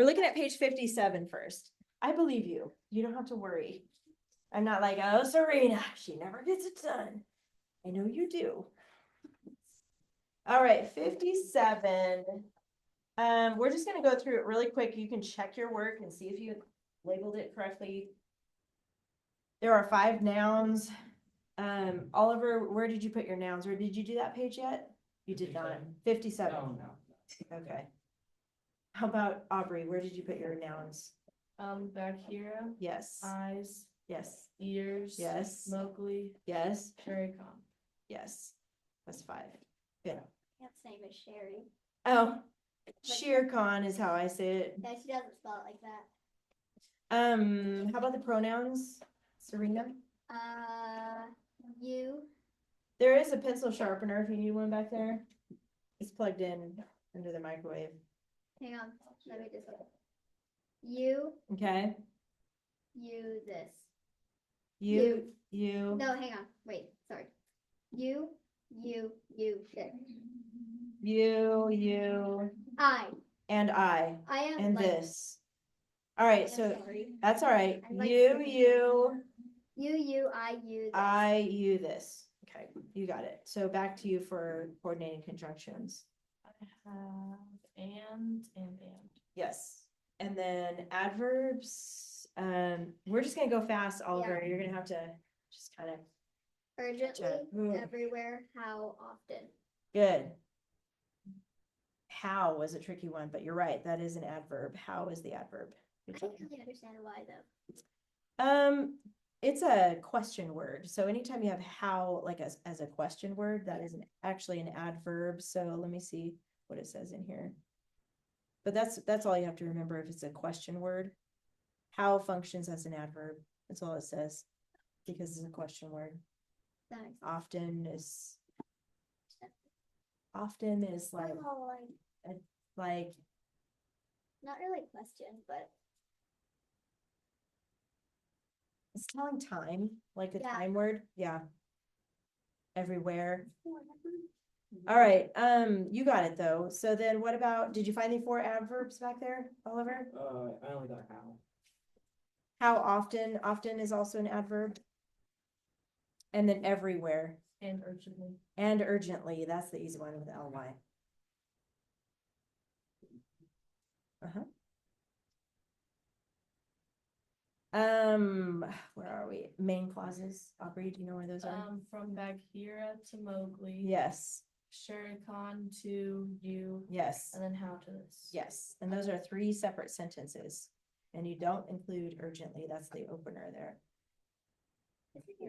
we're looking at page 57 first. I believe you. You don't have to worry. I'm not like, oh, Serena, she never gets it done. I know you do. All right, 57. We're just gonna go through it really quick. You can check your work and see if you labeled it correctly. There are 5 nouns. Oliver, where did you put your nouns, or did you do that page yet? You did not. 57. No. Okay. How about Aubrey? Where did you put your nouns? Back here, Yes. eyes, Yes. ears. Yes. Mowgli, Yes. Sherry-Con. Yes. That's 5. Good. Can't say it, Sherry. Oh, Shere Khan is how I say it. Yeah, she doesn't spell it like that. How about the pronouns, Serena? You. There is a pencil sharpener if you need one back there. It's plugged in under the microwave. Hang on. Let me just look. You. Okay. You. This. You. No, hang on. Wait. Sorry. You. This. You. I. And I. I am. And like, this. All right, I'm so sorry. that's all right. I like You. You. I. You. This. I, you, this. Okay, you got it. So back to you for coordinating conjunctions. I have and. Yes. And then adverbs, we're just gonna go fast, Oliver. You're gonna have to just kind of, Urgently. Ooh. Everywhere. How often? good. How was a tricky one, but you're right. That is an adverb. How is the adverb? I don't really understand why though. It's a question word. So anytime you have how, like as a question word, that is actually an adverb. So let me see what it says in here. But that's all you have to remember if it's a question word. How functions as an adverb. That's all it says. Because it's a question word. That makes sense. Often is like Oh, like not really a question, but it's telling time, like a Yeah. time word. Yeah. Everywhere. All right. You got it though. So then what about, did you find the 4 adverbs back there, Oliver? I only got how. How often? Often is also an adverb. And then everywhere. And urgently. And urgently. That's the easy one with ly. Where are we? Main clauses. Aubrey, do you know where those are? From Bagheera to Mowgli. Yes. Sherry-Con to you. Yes. And then how to this. Yes. And those are 3 separate sentences. And you don't include urgently. That's the opener there.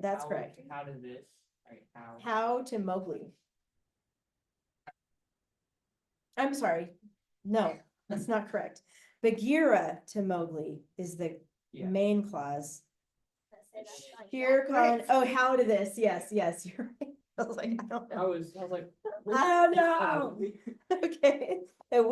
That's correct. How did this? Right, How to Mowgli. I'm sorry. No, that's not correct. Bagheera to Mowgli is the main clause. Shere Khan. Oh, how to this? Yes, you're right. I was like, I don't know. I was like, I don't know. Okay. The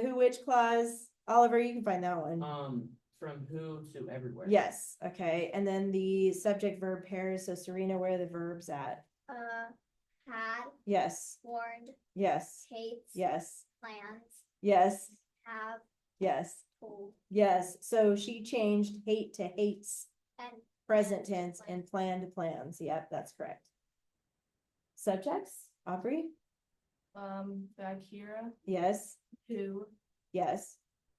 who which clause. Oliver, you can find that one. From who to everywhere. Yes. Okay. And then the subject verb pairs. So Serena, where are the verbs at? Had. Yes. Warned. Yes. Hates. Yes. Plans. Yes. Have. Yes. Told. Yes. So she changed hate to hates, And present tense, and plan to plans. Yep, that's correct. Subjects, Aubrey? Bagheera Yes. to Yes.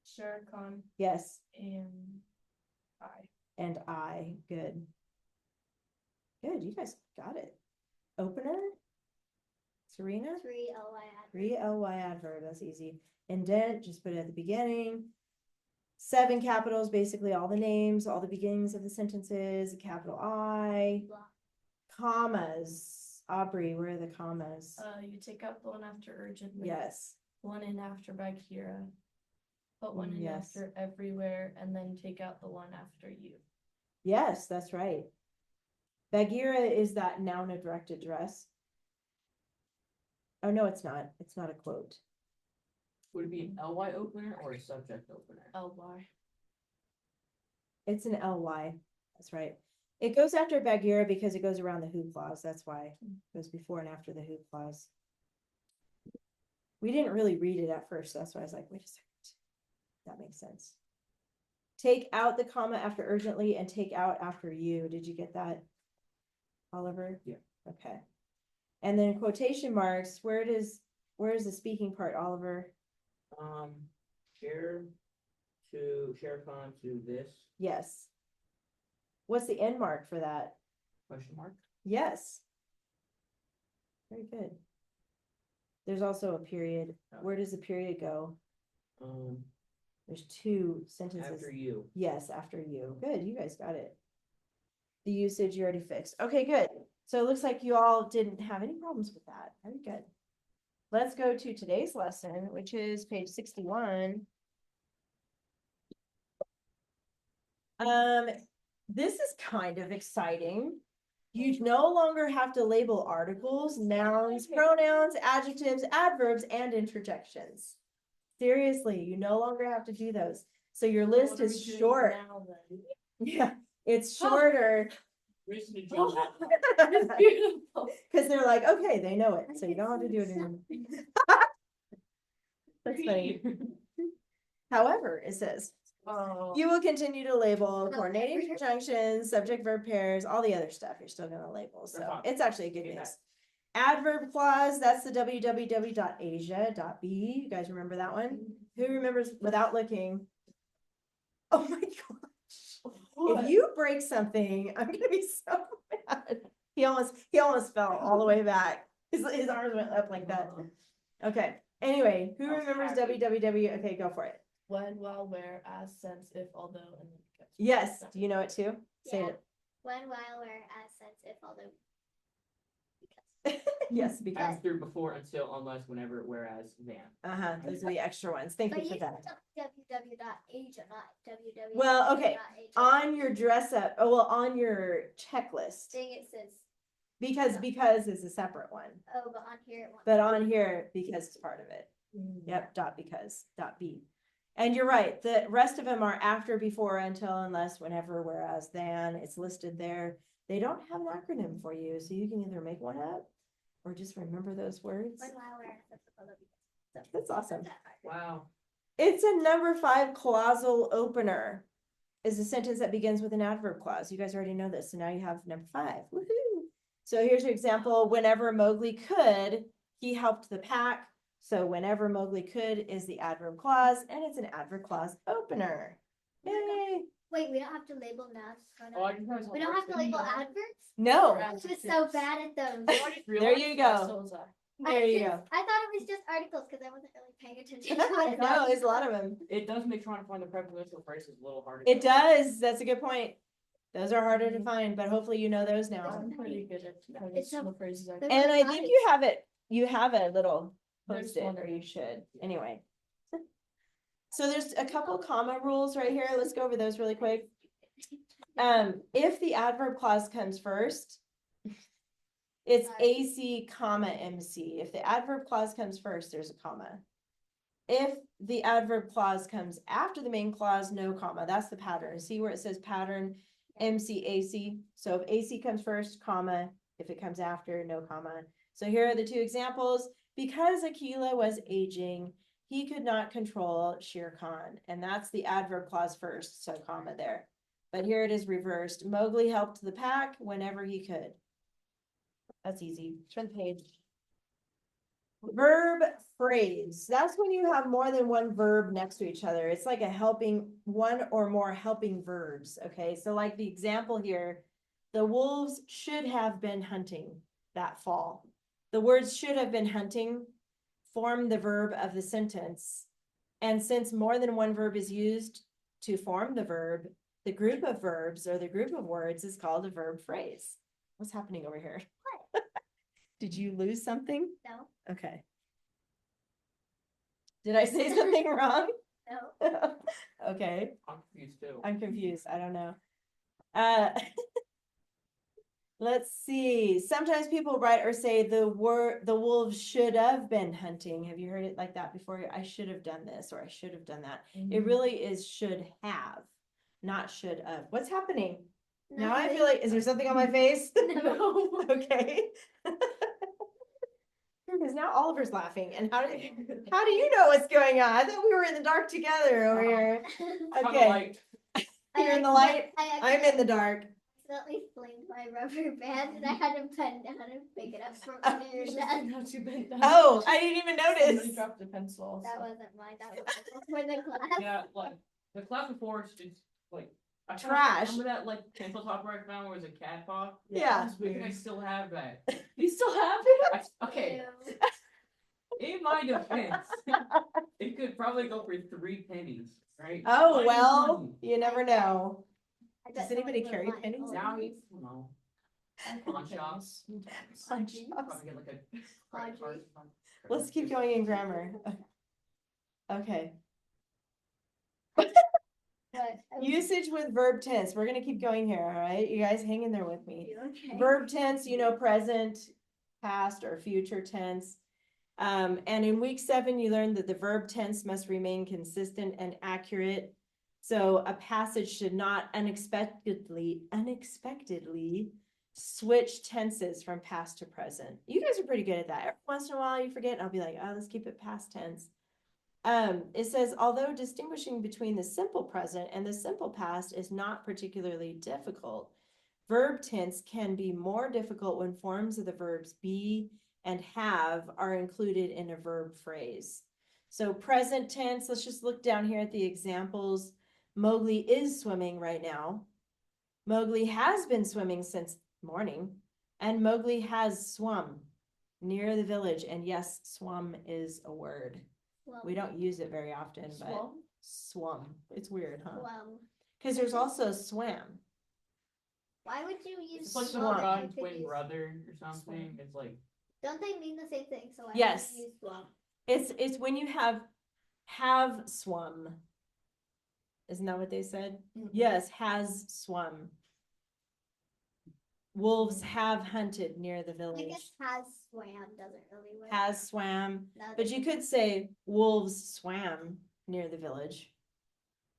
Sherry-Con Yes. and I. And I. Good. Good. You guys got it. Opener? Serena? 3 ly adverb. 3 ly adverb. That's easy. Indent, just put it at the beginning. 7 capitals, basically all the names, all the beginnings of the sentences, a capital I. Blah. Commas. Aubrey, where are the commas? You take out the one after urgently. Yes. One in after Bagheera. Put one in Yes. after everywhere, and then take out the one after you. Yes, that's right. Bagheera is that noun of direct address. Oh, no, it's not. It's not a quote. Would it be an ly opener or a subject opener? Ly. It's an ly. That's right. It goes after Bagheera because it goes around the who clause. That's why it goes before and after the who clause. We didn't really read it at first. So that's why I was like, wait a second. That makes sense. Take out the comma after urgently and take out after you. Did you get that, Oliver? Yeah. Okay. And then quotation marks, where is the speaking part, Oliver? Share con to this Yes. What's the end mark for that? question mark. Yes. Very good. There's also a period. Where does the period go? There's two sentences. After you. Yes, after you. Good, you guys got it. The usage you already fixed. Okay, good. So it looks like you all didn't have any problems with that. Very good. Let's go to today's lesson, which is page 61. This is kind of exciting. You no longer have to label articles, nouns, pronouns, adjectives, adverbs, and interjections. Seriously, you no longer have to do those. So your list What are is we doing short. now, then? Yeah, it's shorter Reason to jump out. It's beautiful. because they're like, okay, they know it, so you don't have to do it anymore. That's funny. However, it says, Oh. you will continue to label coordinating conjunctions, subject verb pairs, all the other stuff you're still gonna label, so it's actually a good news. Adverb clause, that's the www.asia.b. You guys remember that one? Who remembers without looking? Oh my gosh. If you break something, I'm gonna be so mad. He almost fell all the way back. His arms went up like that. Okay, anyway, who I was remembers happy. www? Okay, go for it. When, while, where, as, since, if, although, and then because. Yes, do you know it too? Say Yeah. it. When, while, where, as, since, if, although. Yes, because, After, before, until, unless, whenever, whereas, than. those are the extra ones. Thank But you for you that. said www.asia, not www. Well, okay, on your dress up, on your checklist, Thing it says, because is a separate one, oh, but on here it wants. but on here, because it's part of it. Mm. Yep, dot because, dot B. And you're right, the rest of them are after, before, until, unless, whenever, whereas, than, it's listed there. They don't have an acronym for you, so you can either make one up or just remember those words. When, while, where, as, since, if, although, because. That's awesome. Wow. It's a number 5 clausal opener. Is a sentence that begins with an adverb clause. You guys already know this, so now you have number 5. Woohoo! So here's your example. Whenever Mowgli could, he helped the pack. So whenever Mowgli could is the adverb clause, and it's an adverb clause opener. Yay! Wait, we don't have to label nouns. Oh, I just realized how We don't hard have to it's label been. adverbs? No, I'm just so bad at those. I just there realized- you Yeah, go. so was I. There you go. I thought it was just articles because I wasn't really paying attention to what it No, was. there's a lot of them. It does make trying to find the prepositional phrases a little harder. It does. That's a good point. Those are harder to find, but hopefully you know those now. I'm pretty good at It's a- some phrases. I They're And I really think nice. you have a little There's post-it, one or that- you should, anyway. So there's a couple comma rules right here. Let's go over those really quick. If the adverb clause comes first, it's AC comma MC. If the adverb clause comes first, there's a comma. If the adverb clause comes after the main clause, no comma. That's the pattern. See where it says pattern MC AC? So if AC comes first, comma. If it comes after, no comma. So here are the two examples. Because Aquila was aging, he could not control Shere Khan. And that's the adverb clause first, so comma there. But here it is reversed. Mowgli helped the pack whenever he could. That's easy. Turn the page. Verb phrase. That's when you have more than one verb next to each other. It's like a helping, one or more helping verbs. Okay, so like the example here, the wolves should have been hunting that fall. The words should have been hunting form the verb of the sentence. And since more than one verb is used to form the verb, the group of verbs or the group of words is called a verb phrase. What's happening over here? Did you lose something? No, Okay. Did I say something wrong? no. Okay, I'm confused too. I'm confused. I don't know. Let's see. Sometimes people write or say the wolves should have been hunting. Have you heard it like that before? I should have done this or I should have done that. It really is should have, not should have. What's happening? Now I feel like, is there something on my face? No. Okay. Because now Oliver's laughing, and how do you know what's going on? I thought we were in the dark together over here. Okay, you're in the light. I'm in the dark. accidentally flinged my rubber band and I had to bend down and pick it up from Oh, under your desk. Not too bad. Oh, I didn't even Somebody notice. dropped a pencil also. That wasn't mine. That was for the class. Yeah, like, the class before, it's just, like. I found- Trash. Remember that, like, pencil topper I found where it was a cat paw? Yeah. I think I still have that. You still have it? Okay, Ew. in my defense, it could probably go for 3 pennies, right? Oh, Mine is well, money. you never know. I Does bet anybody someone carry put mine pennies on. Now you know. Pawn shops. Pawn Audrey. shops. Probably get like a credit card. Let's keep going in grammar. Okay. But Usage with verb tense. We're gonna keep going here, all right? You guys hang in there with me. okay. Verb tense, you know, present, past, or future tense. And in week 7, you learned that the verb tense must remain consistent and accurate. So a passage should not unexpectedly switch tenses from past to present. You guys are pretty good at that. Every once in a while you forget, and I'll be like, oh, let's keep it past tense. It says, although distinguishing between the simple present and the simple past is not particularly difficult, verb tense can be more difficult when forms of the verbs be and have are included in a verb phrase. So present tense, let's just look down here at the examples. Mowgli is swimming right now. Mowgli has been swimming since morning, and Mowgli has swum near the village. And yes, swum is a word. Well, We don't use it very often, but Swum? swum. It's weird, huh? well, Because there's also swam. why would you use It's like some swam if Swam. you god could twin use- brother or something. It's like Don't they mean the same thing? So why Yes. would you use swam? It's when you have swum. Isn't that what they said? Mhm. Yes, has swum. Wolves have hunted near the I village. guess has swam doesn't really work. Has swam, Now but that you could say wolves swam near the village.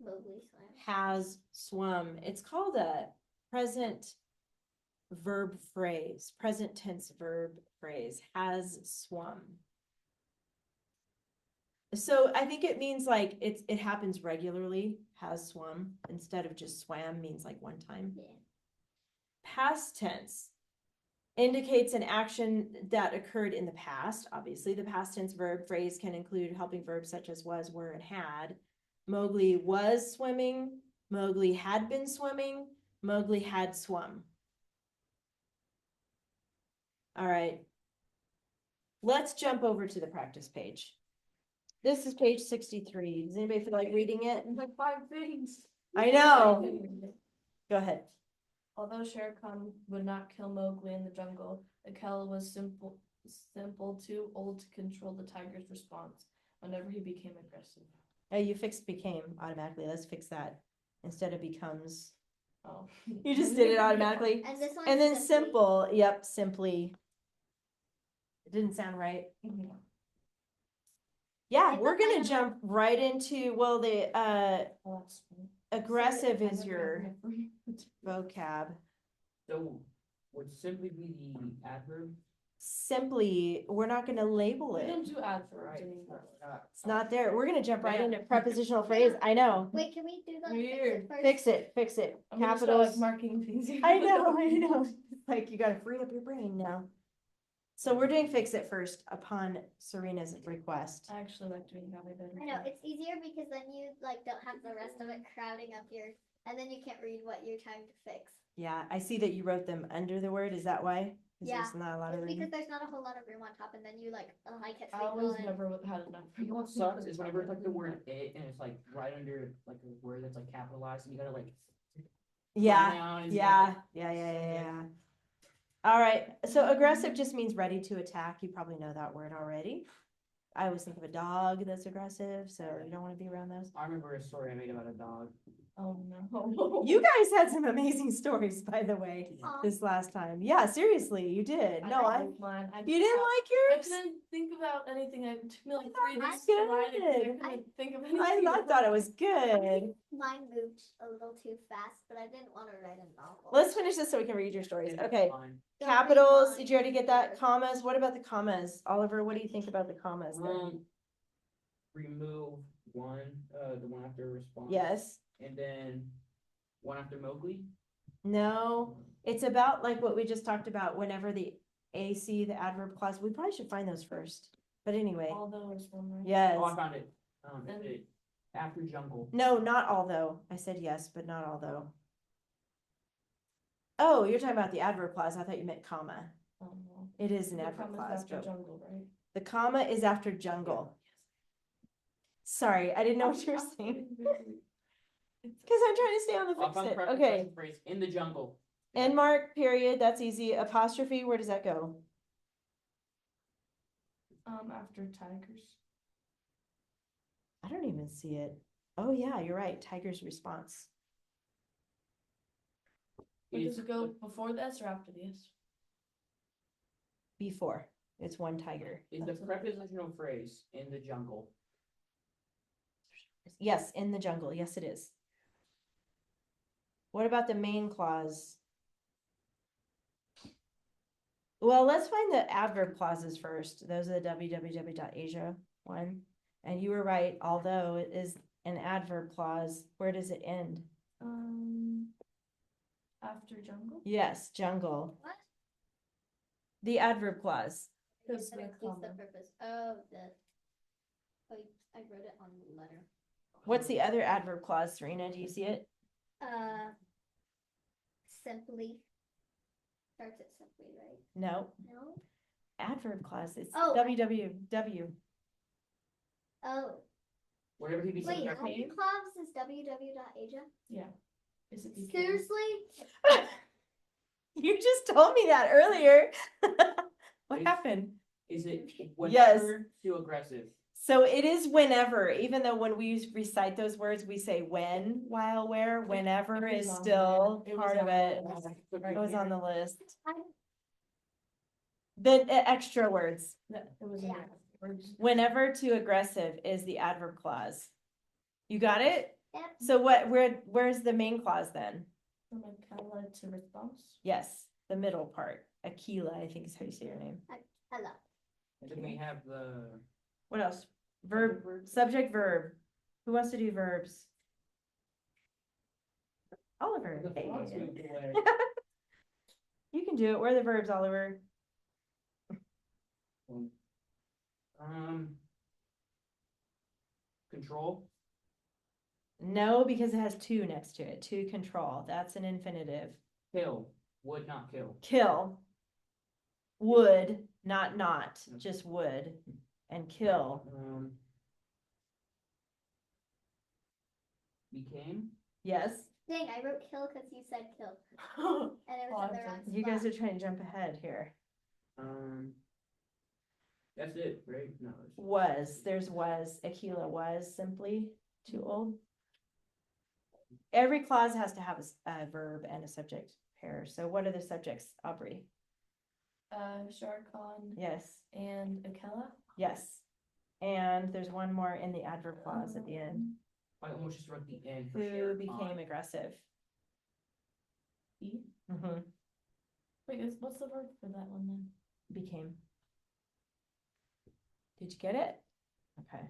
Mowgli swam. Has swum. It's called a present verb phrase, present tense verb phrase, has swum. So I think it means like it happens regularly, has swum, instead of just swam means like one time. Yeah. Past tense indicates an action that occurred in the past. Obviously, the past tense verb phrase can include helping verbs such as was, were, and had. Mowgli was swimming. Mowgli had been swimming. Mowgli had swum. All right. Let's jump over to the practice page. This is page 63. Does anybody feel like reading it? Like 5 things. I know. Go ahead. Although Shere Khan would not kill Mowgli in the jungle, Akela was simple, too old to control the tiger's response whenever he became aggressive. Oh, you fixed became automatically. Let's fix that. Instead of becomes. Oh. You just did it automatically. And this one. And then simple. Yep, simply. It didn't sound right. Mhm. Yeah, I we're thought gonna that- jump right into, well, the Oh, that's funny. aggressive I is never your had it. vocab. so would simply be the adverb. Simply, we're not gonna label We it. don't do adverbs anymore. It's not there. We're gonna jump right Yeah. into prepositional phrase. I know. Wait, can we do the Weird. fix it first? Fix it. I'm gonna start, like, Capitals. marking things. I know. Like you gotta free up your brain now. So we're doing fix it first upon Serena's request. I actually like doing that way better. I know, it's easier because then you like don't have the rest of it crowding up your, and then you can't read what you're trying to fix. Yeah, I see that you wrote them under the word. Is that why? 'Cause Yeah, There's not a lot of It's because room. there's not a whole lot of room on top and then you like, oh, I can't I speak always on it. never had enough. You know what sucks is whenever it's like the word it and it's like right under like a word that's like capitalized and you gotta like. Yeah, pronoun and yeah. All right, so aggressive just means ready to attack. You probably know that word already. I always think of a dog that's aggressive, so you don't want to be around those. I remember a story I made about a dog. Oh, no. You guys had some amazing stories, by the way, Aw. this last time. Yeah, seriously, you did. No, I, like mine. you didn't like I yours? couldn't think about anything. It took me like I 3 thought days it to was write it. 'cause I good. couldn't think of anything. I thought it was I good. think mine moved a little too fast, but I didn't want to write a novel. Let's finish this so we can read your stories. It's Okay, fine. Don't read capitals, mine did you already get that? either. Commas, what about the commas? Oliver, what do you think about the commas? then? Remove one, the one after response. Yes, And then one after Mowgli. no, it's about like what we just talked about, whenever the AC, the adverb clause, we probably should find those first. But anyway, Although is one, right? yes. Oh, I found it. And- It, after jungle. No, not although. I said yes, but not although. Oh, you're talking about the adverb clause. I thought you meant comma. Oh, no. It is an The adverb comma's clause, after but jungle, right? the comma is after jungle. Sorry, I didn't know what you were saying. Cause I'm trying to stay on the I fix found the it. correct Okay. expression phrase, in the jungle. End mark, period. That's easy. Apostrophe, where does that go? After tigers. I don't even see it. Oh, yeah, you're right. Tiger's response. Wait, does Is it go before the S or after the S? Before. It's one tiger. the prepositional phrase, in the jungle. Yes, in the jungle. Yes, it is. What about the main clause? Well, let's find the adverb clauses first. Those are the www.asia one. And you were right, although it is an adverb clause, where does it end? After jungle? Yes, jungle. What? The adverb clause. Because That the includes the comma. purpose. Oh, I wrote it on the letter. What's the other adverb clause, Serena? Do you see it? Simply. Starts at simply, right? No, No? adverb clause. It's Oh. www. Oh, Whatever he be wait, saying. okay. clause is www.asia? Yeah. Is it became? Seriously? You just told me that earlier. What It's- happened? Is it Yes. whenever too aggressive? So it is whenever, even though when we recite those words, we say when, while, where, whenever It was is on still there. It was part of on it. the list. It was on the list. I- The extra words. It was in Yeah. there. Words. Whenever too aggressive is the adverb clause. You got it? Yep. So where's the main clause then? From Akela to response. Yes, the middle part. Aquila, I think is how you say your name. Hello. And then we have the. What else? Verb, subject, verb. Who wants to do verbs? Oliver. The Hey. frogs moved away. You can do it. Where are the verbs, Oliver? Control. No, because it has to next to it. To control. That's an infinitive. Kill. Would not kill. Kill. Would, not, just would. And kill. Became. Yes. Dang, I wrote kill because you said kill. And it was in the wrong You guys spot. are trying to jump ahead here. That's it, right? No. There's was. Aquila was simply too old. Every clause has to have a verb and a subject pair. So what are the subjects, Aubrey? Shah Khan Yes, and Akela. yes. And there's one more in the adverb clause at the end. I almost just wrote the end. for Who Shere became Khan. aggressive? E. Mhm, Wait, what's the verb for that one then? became. Did you get it? Okay.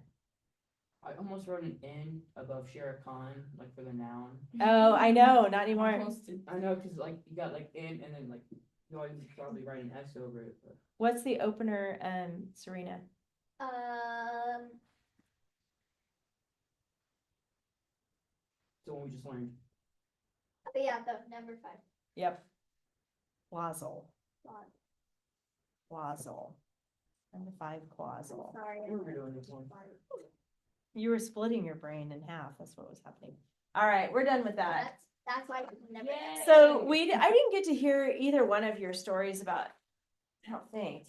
I almost wrote an N above Shere Khan, like for the noun. Oh, I know, not anymore. Almost did. I know, cause like you got like N and then like you always probably write an S over it. But What's the opener, Serena? the one we just learned. But yeah, the number 5. Yep. Clausal, God, clausal. Number 5, clausal. sorry. We were doing this one. You were splitting your brain in half. That's what was happening. All right, we're done with that. That's why I never. Yay. So I didn't get to hear either one of your stories about, I don't think,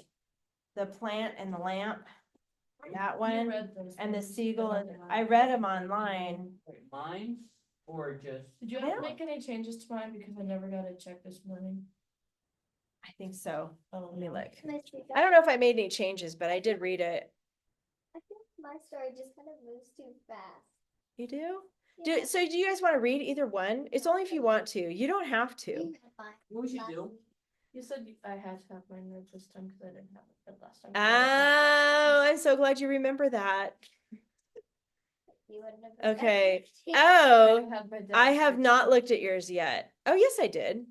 the plant and the lamp, that You one, read those and the ones. seagull. They're And not I read them online. Wait, mine? Or just. Did you I have to don't- make any changes to mine because I never got a check this morning? I think so. Oh, Let me no. look. My speak I don't know if I made any changes, but I did read it. I think my story just kind of moves too fast. You do? Yeah. So do you guys want to read either one? It's only if you want to. You don't have to. You have mine. What we should do? You said I had to have mine read this time because I didn't have it read last time. Oh, I'm so glad you remember that. You wouldn't have. Okay. remembered. Oh, had my dad I have fix not it. looked at yours yet. Oh, yes, I did.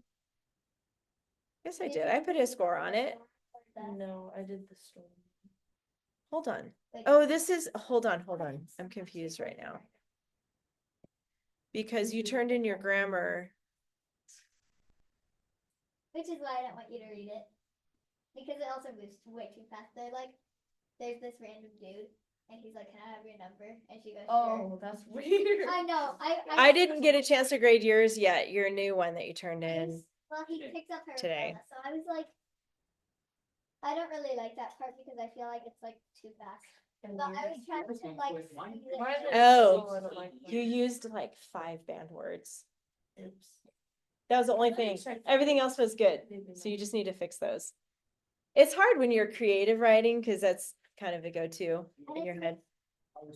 Yes, I Did did. you I put a do score on it. that? No, I did the story. Hold on. Like, Oh, this is, hold on. I'm confused right now. Because you Mhm. turned in your grammar. Which is why I don't want you to read it. Because it also moves way too fast. There's this random dude, and he's like, "Can I have your number?" And she goes, "Sure." Oh, that's weird. I know. I didn't get a chance to grade yours yet, your new one that you turned I in. was- Well, he picks up her today. umbrella, so I was like, I don't really like that part because I feel like it's like too fast. And But you- I was trying to like. Mine- squeeze it Mine in. is Oh, so I don't like You mine. used like 5 banned words. Oops. That was the only Let me thing. check. Everything else was good. Maybe So you not. just need to fix those. It's hard when you're creative writing because that's kind of a go-to in your head.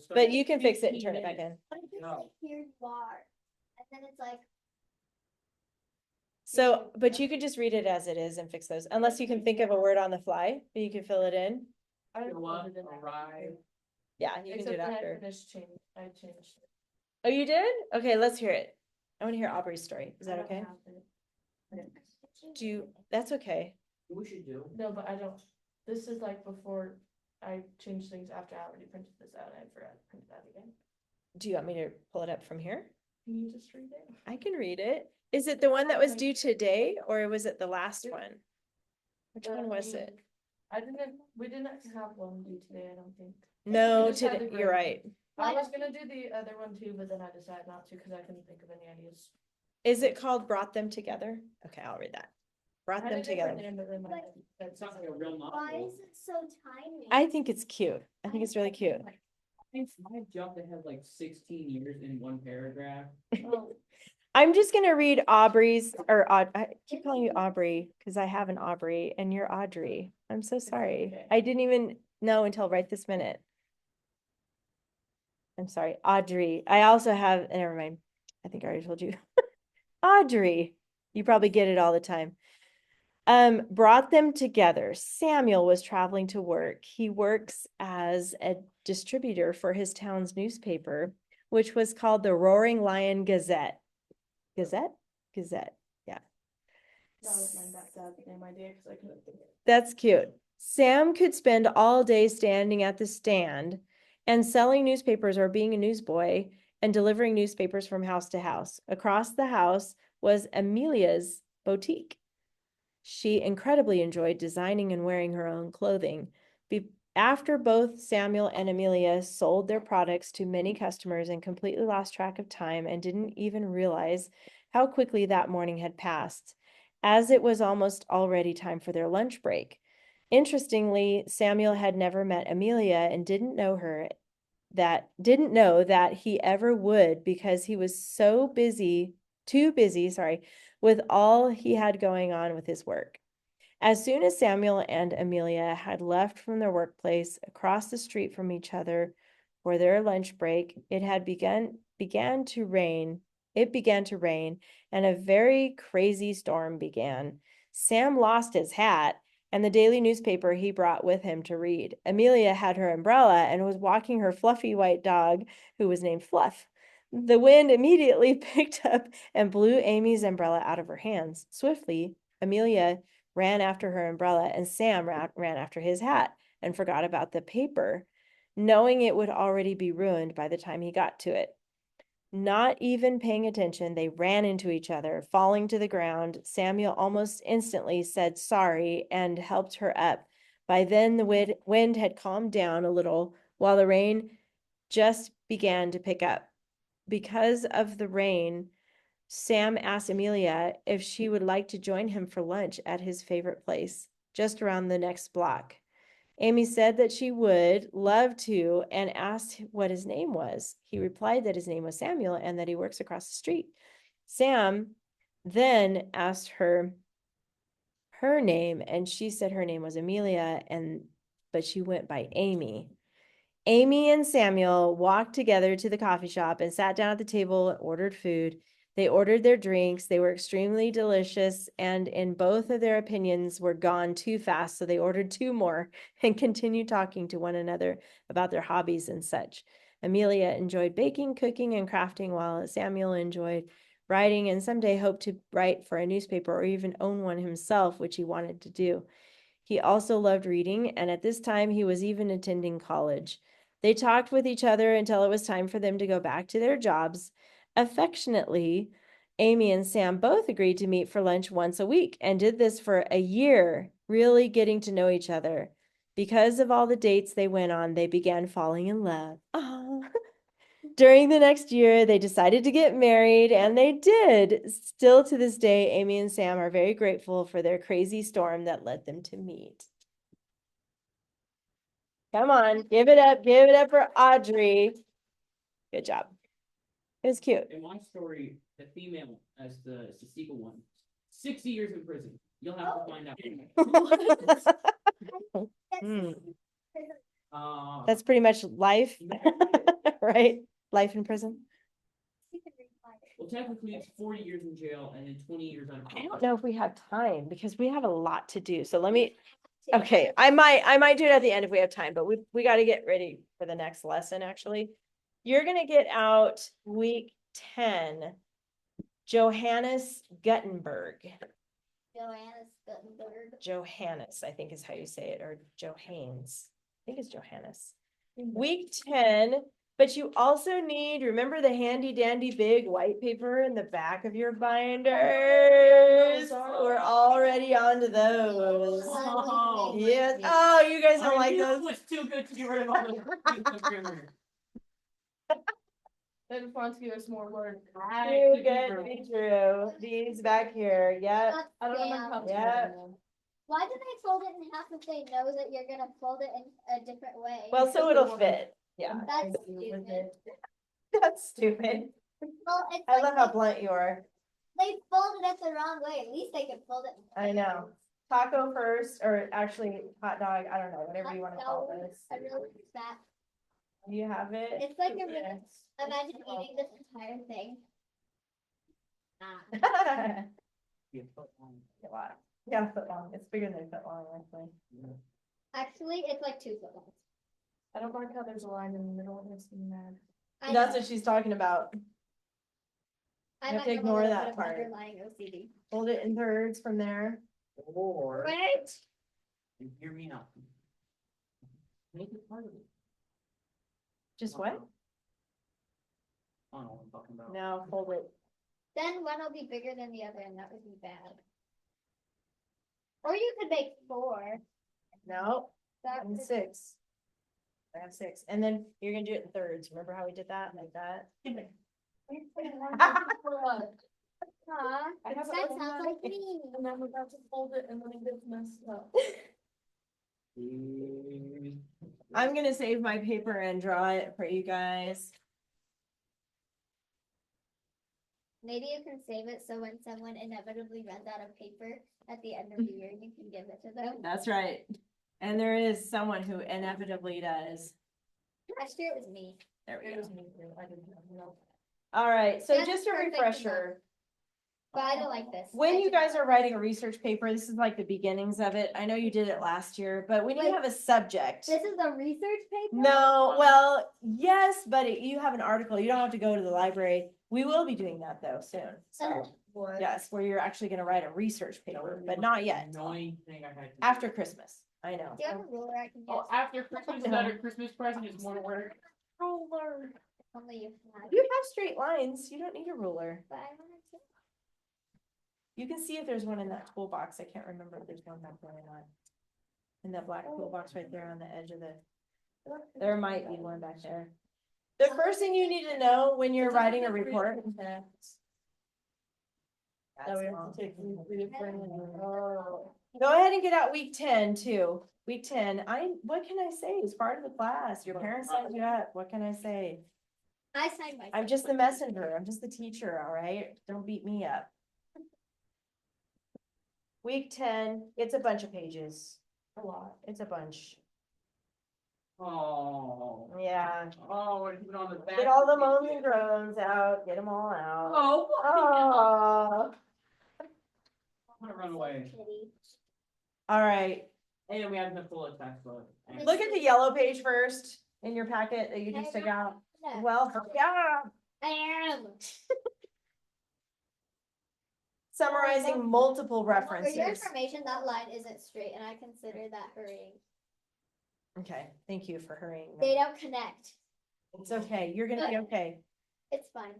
But you can fix it and turn it back in. But it's just No. like, here you are. And then it's like, So, but you could just read it as it is and fix those, unless you can think of a word on the fly, but you can fill it in. I Fill up, put it in there. arrive. Yeah, you can do Except it when I after. finished change, I changed it. Oh, you did? Okay, let's hear it. I want to hear Aubrey's story. Is I that don't okay? have it. Do you, that's okay. What we should do? No, but I don't, this is like before I changed things after I already printed this out, I forgot to print that again. Do you want me to pull it up from here? Can you just read it? I can read it. Is it the one that was due today or was it the last Yeah. one? Which one was it? We didn't have one due today, I don't think. No, just had today, the you're grade. right. I Why was don't gonna do the other one too, but then I decided not to because I couldn't think of any ideas. Is it called Brought Them Together? Okay, I'll read that. I Brought had Them a different Together. name, but then my Like- head said It sounds like a something. real why novel. is it so tiny? I think it's cute. I think it's really cute. I think my job that had like 16 years in one paragraph. Oh, I'm just gonna read Aubrey's, or I keep calling you Aubrey because I have an Aubrey and you're Audrey. I'm so sorry. okay. I didn't even know until right this minute. I'm sorry, Audrey. I also have, never mind. I think I already told you. Audrey. You probably get it all the time. Brought them together. Samuel was traveling to work. He works as a distributor for his town's newspaper, which was called the Roaring Lion Gazette. Gazette? Gazette. Yeah. that was my dad's name idea because I couldn't think of it. That's cute. Sam could spend all day standing at the stand and selling newspapers or being a newsboy and delivering newspapers from house to house. Across the house was Amelia's boutique. She incredibly enjoyed designing and wearing her own clothing. After both Samuel and Amelia sold their products to many customers and completely lost track of time and didn't even realize how quickly that morning had passed, as it was almost already time for their lunch break. Interestingly, Samuel had never met Amelia and didn't know that he ever would because he was too busy, with all he had going on with his work. As soon as Samuel and Amelia had left from their workplace across the street from each other for their lunch break, it began to rain, and a very crazy storm began. Sam lost his hat and the daily newspaper he brought with him to read. Amelia had her umbrella and was walking her fluffy white dog, who was named Fluff. The wind immediately picked up and blew Amy's umbrella out of her hands. Swiftly, Amelia ran after her umbrella and Sam ran after his hat and forgot about the paper, knowing it would already be ruined by the time he got to it. Not even paying attention, they ran into each other, falling to the ground. Samuel almost instantly said sorry and helped her up. By then, the wind had calmed down a little, while the rain just began to pick up. Because of the rain, Sam asked Amelia if she would like to join him for lunch at his favorite place, just around the next block. Amy said that she would love to and asked what his name was. He replied that his name was Samuel and that he works across the street. Sam then asked her name, and she said her name was Amelia, but she went by Amy. Amy and Samuel walked together to the coffee shop and sat down at the table and ordered food. They ordered their drinks. They were extremely delicious, and in both of their opinions were gone too fast, so they ordered 2 more and continued talking to one another about their hobbies and such. Amelia enjoyed baking, cooking, and crafting, while Samuel enjoyed writing and someday hoped to write for a newspaper or even own one himself, which he wanted to do. He also loved reading, and at this time he was even attending college. They talked with each other until it was time for them to go back to their jobs. Affectionately, Amy and Sam both agreed to meet for lunch once a week and did this for a year, really getting to know each other. Because of all the dates they went on, they began falling in love. Aww. During the next year, they decided to get married, and they did. Still to this day, Amy and Sam are very grateful for their crazy storm that led them to meet. Come on, give it up for Audrey. Good job. It was cute. In my story, the female as the sequel one, 60 years in prison. You'll have to find out. Hmm. Uh, That's pretty much life, right? Life in prison. well, technically, it's 40 years in jail and then 20 years on. I don't know if we have time because we have a lot to do. So let me, okay, I might do it at the end if we have time, but we got to get ready for the next lesson, actually. You're gonna get out week 10, Johannes Gutenberg. Johannes, I think is how you say it, or Johannes. I think it's Johannes. Week 10, but you also need, remember the handy dandy big white paper in the back of your binders? We're already on to those. Oh, Yes. Oh, you guys don't like those? Was too good to get rid of all the. Then wants to give us more work. Too good to be true. These back here, yep. I don't know my cups. Yeah. Why do they fold it in half if they know that you're gonna fold it in a different way? Well, so it'll fit. Yeah. That's stupid. That's stupid. Well, it's I like love how blunt you are. they folded it the wrong way. At least they could fold it. I know. Taco first, or actually hot dog, I don't know, whatever you want to call this. I really like that. Do you have it? It's like a really, imagine eating this entire thing. Be a foot long. A lot. Yeah, foot long. It's bigger than a foot long, actually. Actually, it's like 2 foot long. I don't like how there's a line in the middle. It makes me mad. I That's know. what she's talking about. I you have might to have a ignore little that bit of part. underlying OCD. Hold it in thirds from there. Or, Right? and hear me out. Make it part of it. Just what? I don't know what I'm talking about. No, hold it. Then one will be bigger than the other, and that would be bad. Or you could make 4. No, That I'm could- 6. I have 6. And then you're gonna do it in thirds. Remember how we did that? Like that? Aw, I have it that like sounds that. like me. And then we're about to fold it and then it gets messed up. I'm gonna save my paper and draw it for you guys. Maybe you can save it so when someone inevitably runs out of paper at the end of the year, you can give it to them. That's right. And there is someone who inevitably does. Last year it was me. There we It go. was me too. I didn't know. All right, so That's just a perfect refresher. But I don't like this. When I you do guys not are writing a research paper, this is like the beginnings of it. I know you did it last year, but when you Wait. have a subject. This is a research paper? No, well, yes, but you have an article. You don't have to go to the library. We will be doing that though soon. So, yes, where you're actually gonna write a research paper, but not yet. Annoying thing I had. to After do. Christmas. I know. Do you have a ruler I can use? Oh, after Christmas, No. that a Christmas present is more work. Ruler. Only you have. You have straight lines. You don't need a ruler. But I wanted to. You can see if there's one in that toolbox. I can't remember if there's one back there or not. In that black toolbox right there on the edge of the, there might be one back there. The first thing you need to know when you're writing a report. That we have to take. Go ahead and get out week 10 too. Week 10, what can I say? It's part of the class. Your parents signed you up. What can I say? I signed myself. I'm just the messenger. I'm just the teacher, all right? Don't beat me up. Week 10, it's a bunch of pages. A lot. It's a bunch. Oh. Yeah. Oh, and even on the back. Get all the moans and groans out. Get them all out. Oh. Oh. I'm gonna run away. Kitty. All right. And we have the full attack book. Look at the yellow page first in your packet that you just took out. No, Well, yeah. I am. Summarizing multiple For your references. information, that line isn't straight, and I consider that hurrying. Okay, thank you for hurrying. They don't connect. It's okay. You're gonna be okay. It's fine.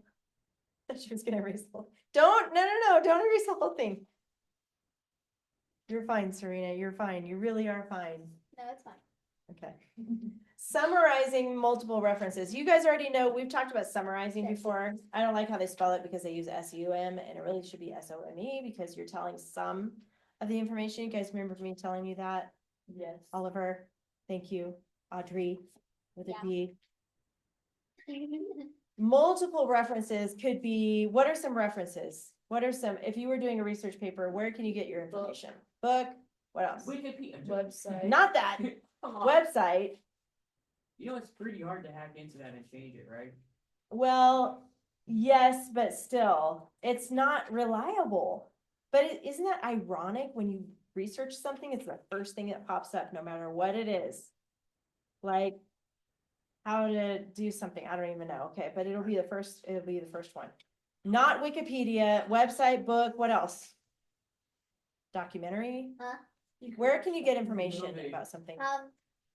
She was gonna erase the whole. No, don't erase the whole thing. You're fine, Serena. You're fine. You really are fine. No, it's fine. Okay. Summarizing multiple references. You guys already know, we've talked about summarizing Yes. before. I don't like how they spell it because they use SUM and it really should be SOME because you're telling some of the information. You guys remember me telling you that? Yes. Oliver, thank you. Audrey with a Yeah. D. Multiple references could be, what are some references? What are some, if you were doing a research paper, where can you get your information? Book, what else? Wikipedia. Website. Not that, Come on. website. You know, it's pretty hard to hack into that and change it, right? Well, yes, but still, it's not reliable. But isn't that ironic when you research something, it's the first thing that pops up, no matter what it is. Like how to do something, I don't even know. Okay, but it'll be the first one. Not Wikipedia, website, book, what else? Documentary? Huh? Where can you get information Movie. about something?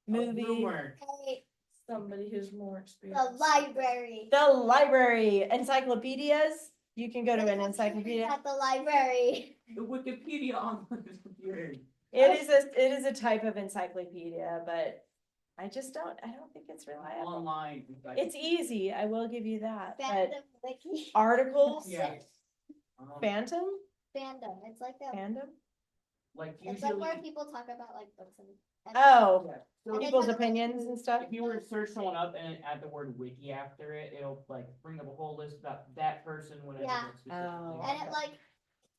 Movie. Movie, Hey, Somebody who's more the experienced. library. the library, encyclopedias. You can go to an encyclopedia. At the library. The Wikipedia on the computer. It is a type of encyclopedia, but I don't think it's reliable. Online. It's easy, I will give you that, but Fandom wiki. articles, Yeah. Phantom, Fandom. It's like a. fandom, Like It's like where usually, people talk about like books and. oh, yeah. So people's opinions and stuff. if you were to search someone up and add the word wiki after it, it'll like bring up a whole list about that person, whatever. Yeah. book specifically. Oh. And it like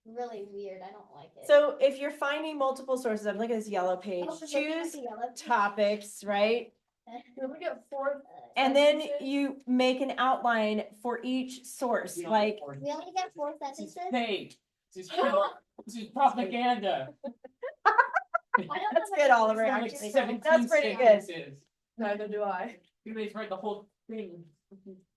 really weird. I don't like it. So if you're finding multiple sources, I'm looking at this yellow page, Oh, we're looking at choose the yellow. topics, right? Can we get 4? And then sentences? you make an outline for each source, Yeah. like, We only get 4 This is sentences. fake. This is propaganda. I don't that's know good, what- Oliver, It's like actually. 17 That's pretty good. sentences. Neither do I. You guys write the whole thing.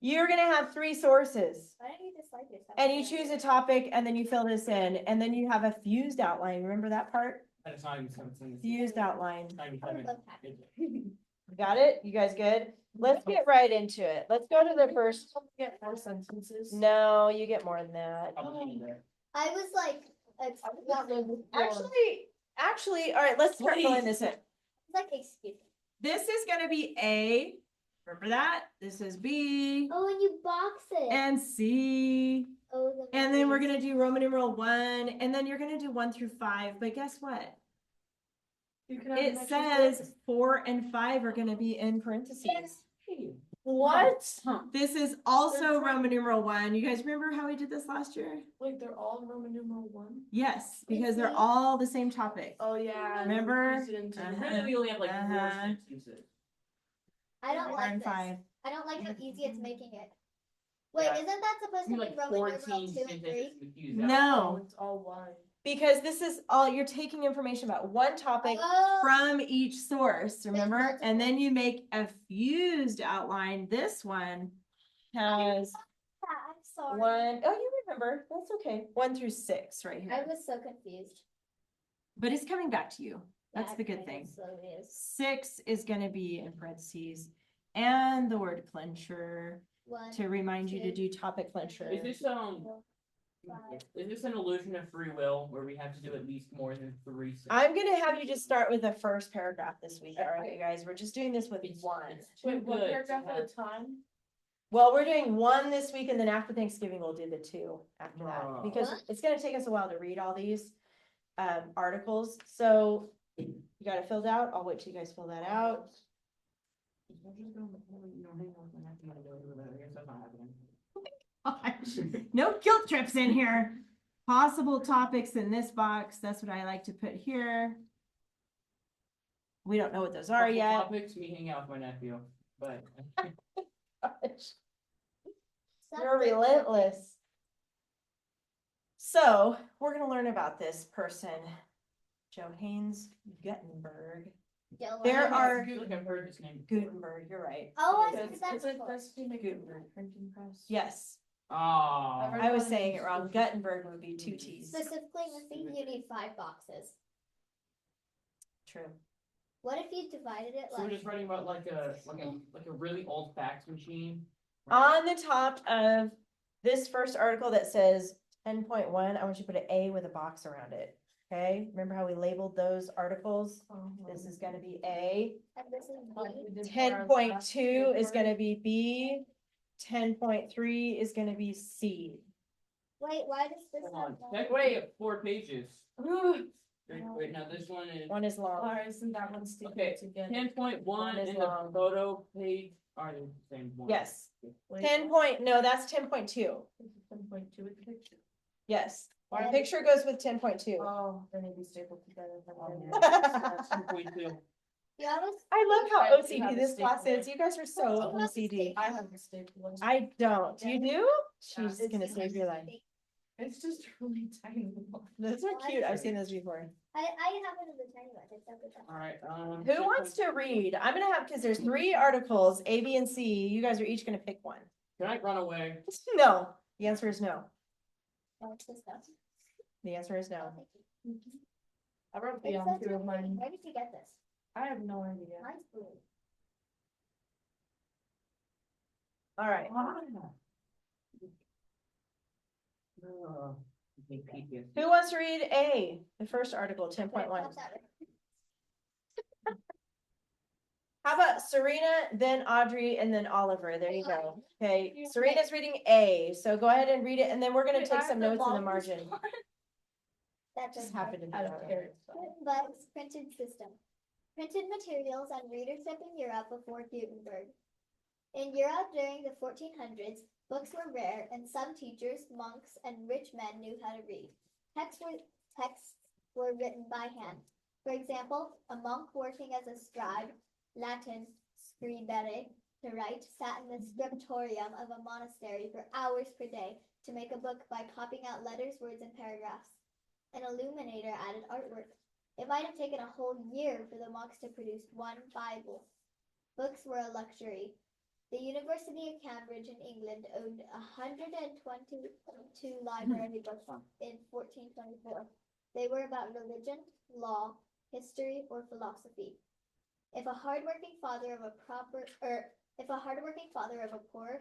You're gonna have 3 sources. Why don't you just like yourself? And you choose a topic and then you fill this in, and then you have a fused outline, remember that part? And it's not even 17. Fused outline. It's not even I would 7. love that. Got it? You guys good? Let's get right into it. Let's go to the first. Get 4 sentences. No, you get more than that. Probably there. I was like, it's Actually, all right, let's start filling this in. like excuse me. This is gonna be A, remember that? This is B Oh, and you box it. and C. Oh, the And then we're movies. gonna do Roman numeral 1, and then you're gonna do 1 through 5, but guess what? You can have It an extra says 4 and 5 are gonna be in parentheses. What? Huh. This is also They're Roman numeral 1. You guys remember how we did this last year? Wait, they're all Roman numeral 1? Yes, because they're Mhm. all the same topic. Oh yeah. and Remember? we fused it into- Uh-huh. Really, we only have like 4 Uh-huh. sentences. I don't 4 like and this. 5. I don't like how easy it's making it. Wait, Yeah. isn't that supposed to We be like Roman numeral 14 2 and 3? sentences with fused out. No. Oh, it's all 1. Because this is all, you're taking information about one topic Oh, from each source, remember? multiple. And then you make a fused outline. This one has I'm sorry. 1, oh, you remember, that's okay. 1 through 6 right I here. was so confused. But it's coming back to you. That's Yeah, the good I thing. slowly is. 6 is gonna be in parentheses. And the word clencher One. to remind you to two, do topic clencher. Is this five. is this an illusion of free will where we have to do at least more than 3 sentences? I'm gonna have you just start with the first paragraph this week, all right, you guys? We're just doing this with one. It's too Wait, one good to paragraph at a have- time? Well, we're doing 1 this week, and then after Thanksgiving, we'll do the 2 after that, Oh. because What? it's gonna take us a while to read all these articles. So You got it filled out? I'll wait till you guys fill that out. Gosh, no guilt trips in here. Possible topics in this box, that's what I like to put here. We don't know what those are Couple yet. Topics, me hanging out with my nephew, but. You're relentless. So, we're gonna learn about this person, Johannes Gutenberg. There are- I feel like I've heard his name. Gutenberg, you're right. Oh, It I is. said Is that it before. that's to make Gutenberg printing press? Yes, Oh. I was saying it wrong. Gutenberg would be 2 T's. Specifically, in the thing, you need 5 boxes. True. What if you divided it So we're like? just writing about like a really old fax machine. On the top of this first article that says 10.1, I want you to put an A with a box around it. Okay, remember how we labeled those articles? This is gonna be A. And this is B. 10.2 is gonna be B. 10.3 is gonna be C. Wait, why does this Hold have on. one? That way, 4 pages. Wait, now this one is One is long. Or isn't that one sticking Okay, together? 10.1 One is and the long. photo page are the same one. Yes. Wait, 10 no, that's 10.2. 10.2 with the picture. Yes. Why- Our picture goes with 10.2. Oh, they may be stapled together. That's 10.2. You almost. I love how I do OCD have a this class staple. is. You guys are so You have a OCD. staple. I have a staple one. I don't. You do? She's it's gonna just save your life. It's just really tiny. Those are cute. I've seen those before. I have one of the tiny ones. It's up with that. Alright, Who wants to read? I'm gonna have, because there's 3 articles, A, B, and C. You guys are each gonna pick one. Can I run away? No. The answer is no. Oh, it's this stuff. The answer is no. Oh, thank you. I wrote It the on says two of right here. mine. Where did you get this? I have no idea. Mine's blue. All right. Who wants to read A, the first article, 10.1? Got that right. How about Serena, then Audrey, and then Oliver? There you go. Okay, Serena's reading A, so go ahead and read it, and then we're gonna Wait, take I some have notes in the longest margin. one. That Just just happened to be I that don't way. care. It's fine. Gutenberg's printed system. Printed materials and readership in Europe before Gutenberg. In Europe during the 1400s, books were rare, and some teachers, monks, and rich men knew how to read. Texts were written by hand. For example, a monk working as a scribe, Latin scribere, to write, sat in the scriptorium of a monastery for hours per day to make a book by copying out letters, words, and paragraphs. An illuminator added artwork. It might have taken a whole year for the monks to produce one Bible. Books were a luxury. The University of Cambridge in England owned 122 library books in 1424. They were about religion, law, history, or philosophy. If a hardworking father of a poorer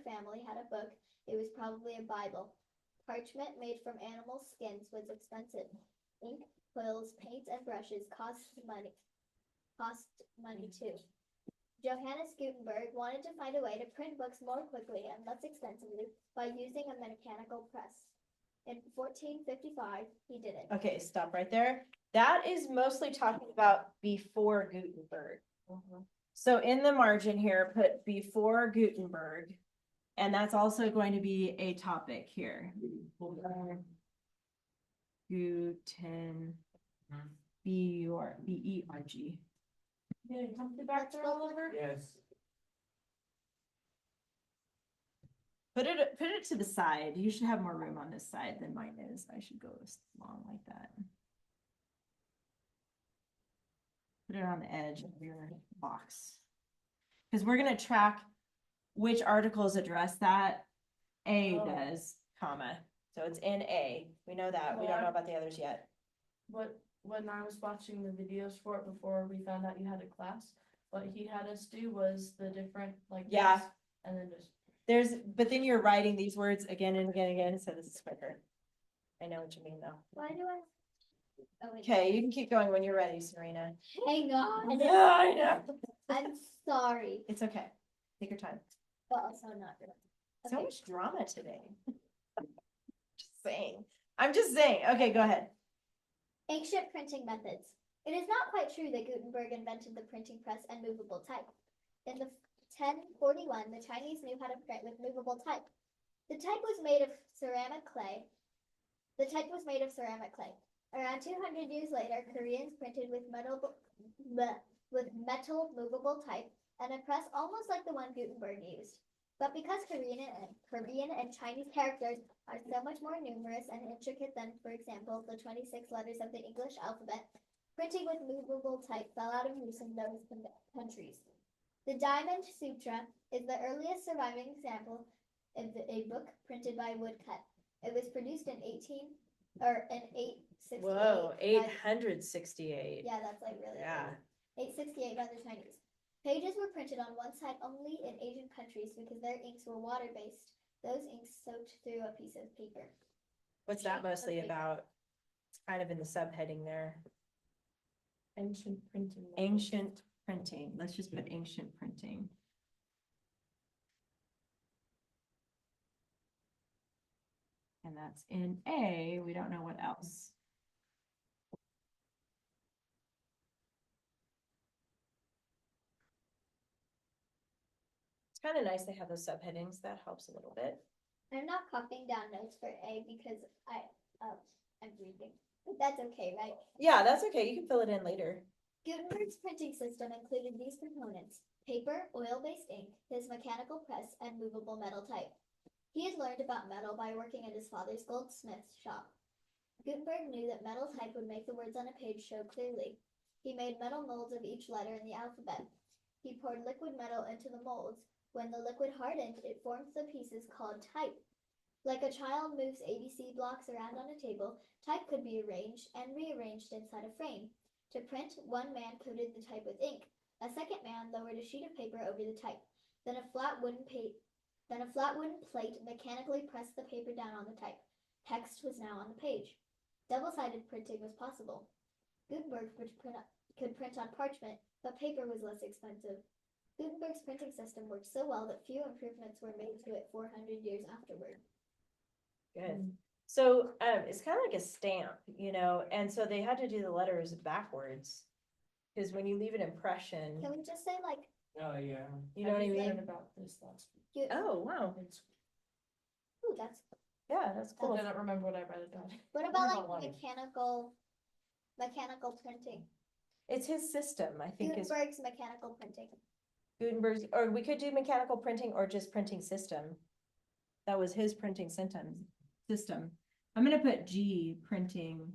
family had a book, it was probably a Bible. Parchment made from animal skins was expensive. Ink, quills, paints, and brushes cost money too. Johannes Gutenberg wanted to find a way to print books more quickly and less expensively by using a mechanical press. In 1455, he did it. Okay, stop right there. That is mostly talking about before Gutenberg. So in the margin here, put before Gutenberg, and that's also going to be a topic here. Guten, B-E-R-G. Yeah, come back there, Oliver. Yes. Put it to the side. You should have more room on this side than mine is. I should go long like that. Put it on the edge of your box. Because we're gonna track which articles address that. A Oh. does, comma. So it's in A. We know that. We don't know about the others yet. But when I was watching the videos for it before we found out you had a class, what he had us do was the different like Yeah. this, and then just But then you're writing these words again and again and again, so this is quicker. I know what you mean though. Why do I? Oh, wait. Okay, you can keep going when you're ready, Serena. Hang on. Yeah, I know. I'm sorry, It's okay. Take your time. but also not really. So Okay. much drama today. Just saying. I'm just saying. Okay, go ahead. Ancient printing methods. It is not quite true that Gutenberg invented the printing press and movable type. In the 1041, the Chinese knew how to print with movable type. The type was made of ceramic clay. Around 200 years later, Koreans printed with metal movable type and a press almost like the one Gutenberg used. But because Korean and Chinese characters are so much more numerous and intricate than, for example, the 26 letters of the English alphabet, printing with movable type fell out of use in those countries. The Diamond Sutra is the earliest surviving example of a book printed by woodcut. It was produced in 868. Whoa, by- 868. Yeah, that's like really Yeah. old. 868 by the Chinese. Pages were printed on one side only in Asian countries because their inks were water-based. Those inks soaked through a piece of paper. What's that mostly Okay. about? It's kind of in the subheading there. Ancient printing. methods. Ancient printing. Let's just put ancient printing. And that's in A. We don't know what else. It's kind of nice they have those subheadings. That helps a little bit. I'm not copying down notes for A because I'm reading. That's okay, right? Yeah, that's okay. You can fill it in later. Gutenberg's printing system included these components: paper, oil-based ink, his mechanical press, and movable metal type. He had learned about metal by working at his father's goldsmith's shop. Gutenberg knew that metal type would make the words on a page show clearly. He made metal molds of each letter in the alphabet. He poured liquid metal into the molds. When the liquid hardened, it formed the pieces called type. Like a child moves ABC blocks around on a table, type could be arranged and rearranged inside a frame. To print, one man coated the type with ink. A second man lowered a sheet of paper over the type. Then a flat wooden plate mechanically pressed the paper down on the type. Text was now on the page. Double-sided printing was possible. Gutenberg could print on parchment, but paper was less expensive. Gutenberg's printing system worked so well that few improvements were made to it 400 years afterward. Good. So it's kind of like a stamp, you know, and so they had to do the letters backwards. Because when you leave an impression, Can we just say like Oh, yeah. you know what I just mean? learned about this last week. Oh, wow. Ooh, that's Yeah, that's I cool. don't remember what I read about it. what What about about like life? mechanical printing? It's his system, I think, is Gutenberg's mechanical printing. Gutenberg's, or we could do mechanical printing or just printing system. That was his printing system. I'm gonna put G, printing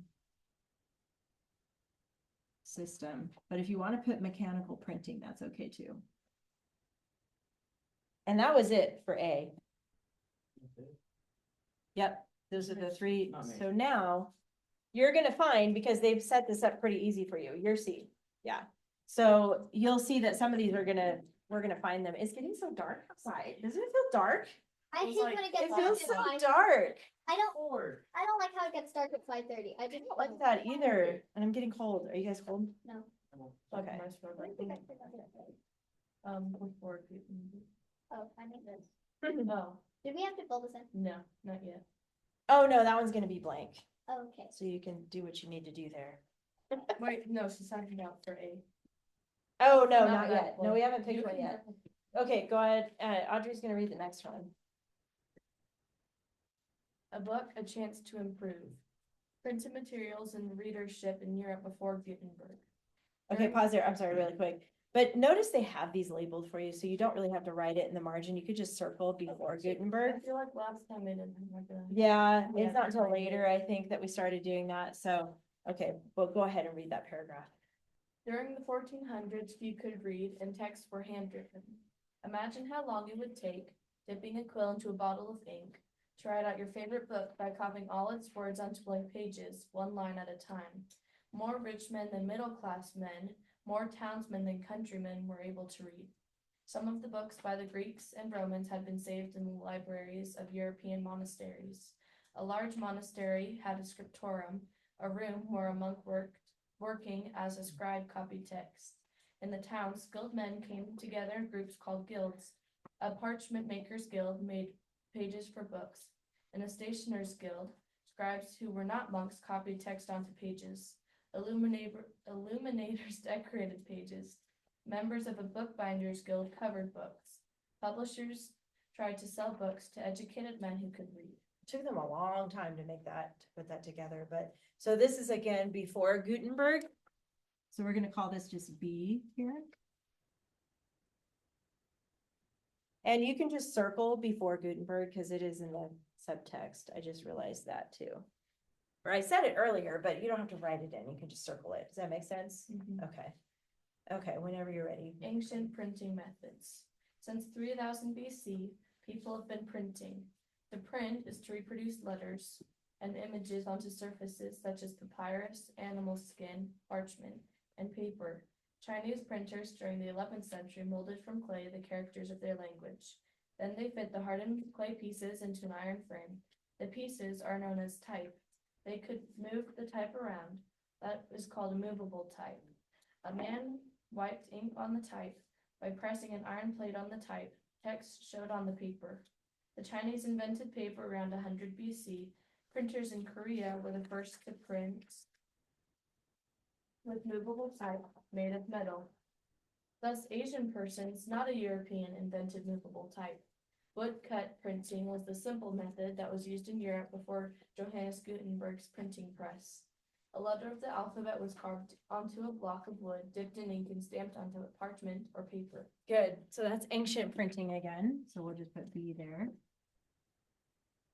system, but if you want to put mechanical printing, that's okay too. And that was it for A. Yep, those are the three. Okay. So now you're gonna find, because they've set this up pretty easy for you, your C, yeah. So you'll see that some of these we're gonna find them. It's getting so dark outside. Doesn't it feel dark? I Feels hate like- when it gets It dark feels at so 5. dark. I don't like how it gets dark at 5:30. I I just don't like that either. And I'm getting cold. Are you guys cold? No. Like Okay. my story, I think I forgot that. before Gutenberg. Oh, I made this. Oh, Did we have to fill this in? no, not yet. Oh, no, that one's gonna be blank. Oh, okay. So you can do what you need to do there. Wait, no, she's talking about for A. Oh, no, Not not that yet. No, one. we haven't You picked one can yet. have Okay, go ahead. Audrey's gonna read the next one. A book, a chance to improve. Printed materials and readership in Europe before Gutenberg. Okay, During- pause there. I'm sorry, really quick. But notice they have these labeled for you, so you don't really have to write it in the margin. You could just circle before I Gutenberg. feel like last time they didn't have like a. Yeah, Yeah, it's not until right. later, I think, that we started doing that. So, okay, well, go ahead and read that paragraph. During the 1400s, few could read, and texts were handwritten. Imagine how long it would take, dipping a quill into a bottle of ink, to write out your favorite book by copying all its words onto blank pages, one line at a time. More rich men than middle-class men, more townsmen than countrymen were able to read. Some of the books by the Greeks and Romans had been saved in the libraries of European monasteries. A large monastery had a scriptorium, a room where a monk working as a scribe copied text. In the town, skilled men came together in groups called guilds. A parchment maker's guild made pages for books. In a stationer's guild, scribes who were not monks copied text onto pages. illuminators decorated pages. Members of a bookbinders guild covered books. Publishers tried to sell books to educated men who could read. Took them a long time to put that together, but, so this is again before Gutenberg. So we're gonna call this just B here. And you can just circle before Gutenberg, because it is in the subtext, I just realized that too. Or I said it earlier, but you don't have to write it in, you can just circle it, does that make sense? Okay. Okay, whenever you're ready. Ancient printing methods. Since 3000 BC, people have been printing. The print is to reproduce letters and images onto surfaces such as papyrus, animal skin, parchment, and paper. Chinese printers during the 11th century molded from clay the characters of their language. Then they fit the hardened clay pieces into an iron frame. The pieces are known as type. They could move the type around. That is called a movable type. A man wiped ink on the type. By pressing an iron plate on the type, text showed on the paper. The Chinese invented paper around 100 BC. Printers in Korea were the first to print with movable type made of metal. Thus, Asian persons, not a European, invented movable type. Woodcut printing was the simple method that was used in Europe before Johannes Gutenberg's printing press. A letter of the alphabet was carved onto a block of wood, dipped in ink, and stamped onto parchment or paper. Good, so that's ancient printing again, so we'll just put B there.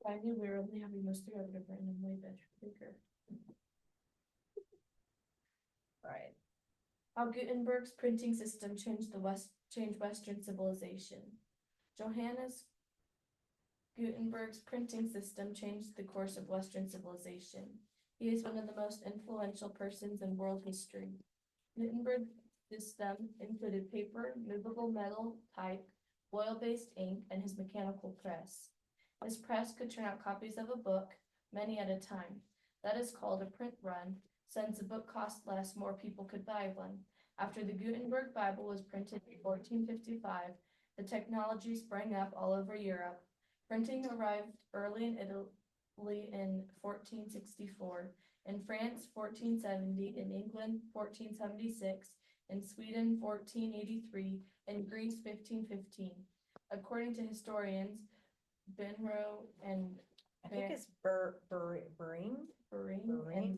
I knew we were only having those three. I would have written them way bigger. Right. How Gutenberg's printing system changed Western civilization. Johannes Gutenberg's printing system changed the course of Western civilization. He is one of the most influential persons in world history. Gutenberg's system included paper, movable metal type, oil-based ink, and his mechanical press. His press could turn out copies of a book, many at a time. That is called a print run. Since a book cost less, more people could buy one. After the Gutenberg Bible was printed in 1455, the technology sprang up all over Europe. Printing arrived early in Italy in 1464, in France 1470, in England 1476, in Sweden 1483, in Greece 1515. According to historians Benro and I think it's Bering. and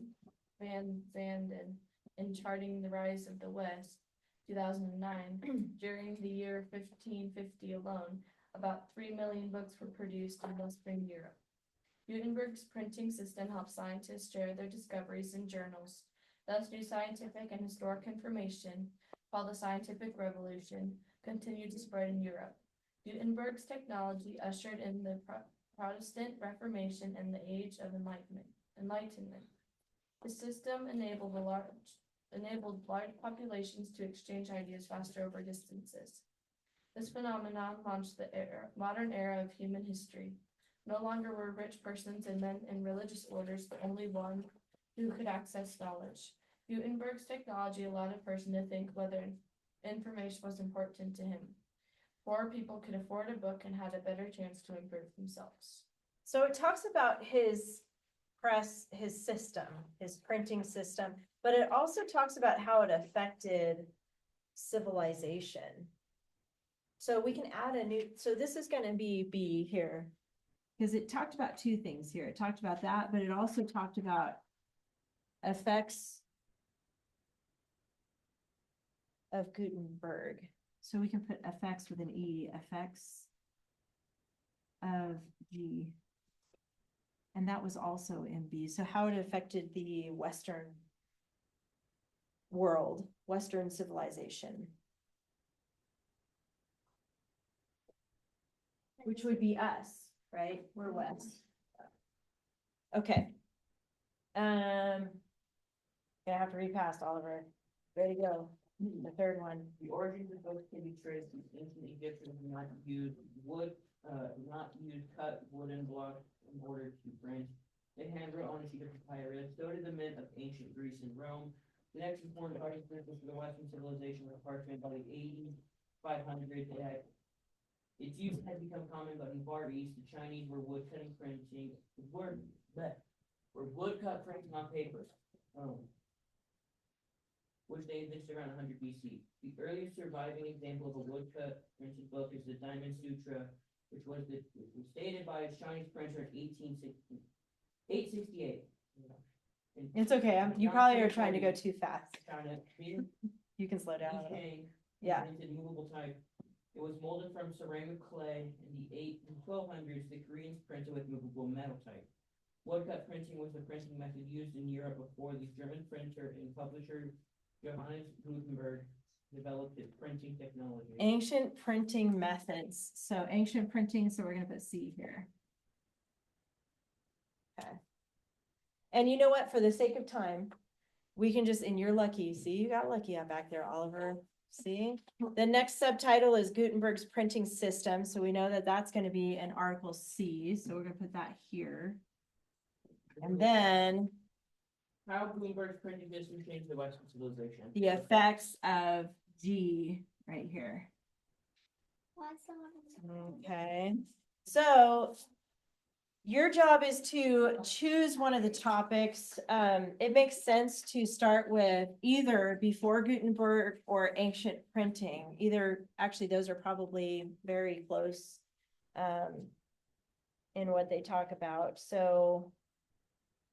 Van Zanden in Charting the Rise of the West, 2009. During the year 1550 alone, about 3 million books were produced in Western Europe. Gutenberg's printing system helped scientists share their discoveries in journals. Thus, new scientific and historic information, called the Scientific Revolution, continued to spread in Europe. Gutenberg's technology ushered in the Protestant Reformation and the Age of Enlightenment. The system enabled large populations to exchange ideas faster over distances. This phenomenon launched the modern era of human history. No longer were rich persons and men in religious orders the only one who could access knowledge. Gutenberg's technology allowed a person to think whether information was important to him. Poor people could afford a book and had a better chance to improve themselves. So it talks about his press, his system, his printing system, but it also talks about how it affected civilization. So we can add a new, so this is gonna be B here. Because it talked about two things here. It talked about that, but it also talked about effects of Gutenberg. So we can put effects with an E, effects of G. And that was also in B. So how it affected the Western world, Western civilization. Which would be us, right? We're West. Okay. Gonna have to read past Oliver. Ready to go. The third one. The origins of books can be traced to ancient Egyptians who not used cut wooden blocks in order to print. They handwrote on a sheet of papyrus. So did the men of ancient Greece and Rome. The next important writing system for the Western civilization was parchment by the 500 AD. Its use had become common, but in Far East, the Chinese were woodcut printing on paper. which they existed around 100 BC. The earliest surviving example of a woodcut printed book is the Diamond Sutra, which was stated by a Chinese printer in 868. And It's okay, you probably are trying to go too fast. China, Min You can slow down a little. Shang Yeah. printed movable type. It was molded from ceramic clay. In the 1200s, the Koreans printed with movable metal type. Woodcut printing was the printing method used in Europe before the German printer and publisher Johannes Gutenberg developed its printing technology. Ancient printing methods. So ancient printing, so we're gonna put C here. Okay. And you know what, for the sake of time, we can just, and you're lucky, see, you got lucky out back there, Oliver, see? The next subtitle is Gutenberg's printing system, so we know that that's gonna be an Article C, so we're gonna put that here. And then How Gutenberg's printing system changed the Western civilization. the effects of G right here. Why someone? Okay, so your job is to choose one of the topics. It makes sense to start with either before Gutenberg or ancient printing. Either, actually, those are probably very close in what they talk about. So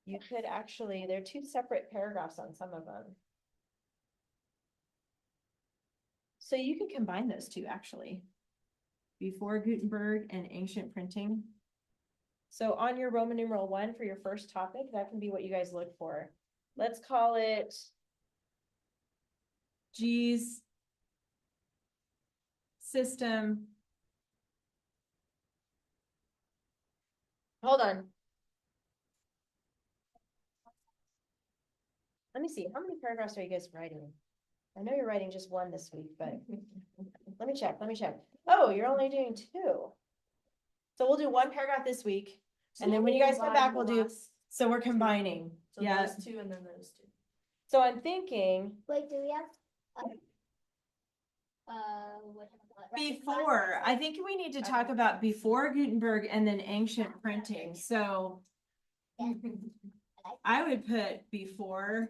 you could actually, there are two separate paragraphs on some of them. So you could combine those two, actually. Before Gutenberg and ancient printing. So on your Roman numeral 1 for your first topic, that can be what you guys look for. Let's call it G's system. Hold on. Let me see, how many paragraphs are you guys writing? I know you're writing just one this week, but let me check. Oh, you're only doing 2. So we'll do 1 paragraph this week. And then when you guys come back, we'll do, so we're combining. So Yeah. those 2 and then those 2. So I'm thinking Wait, do we have? What do you call it? before, I think we need to talk about before Gutenberg and then ancient printing. So Yeah. I would put before.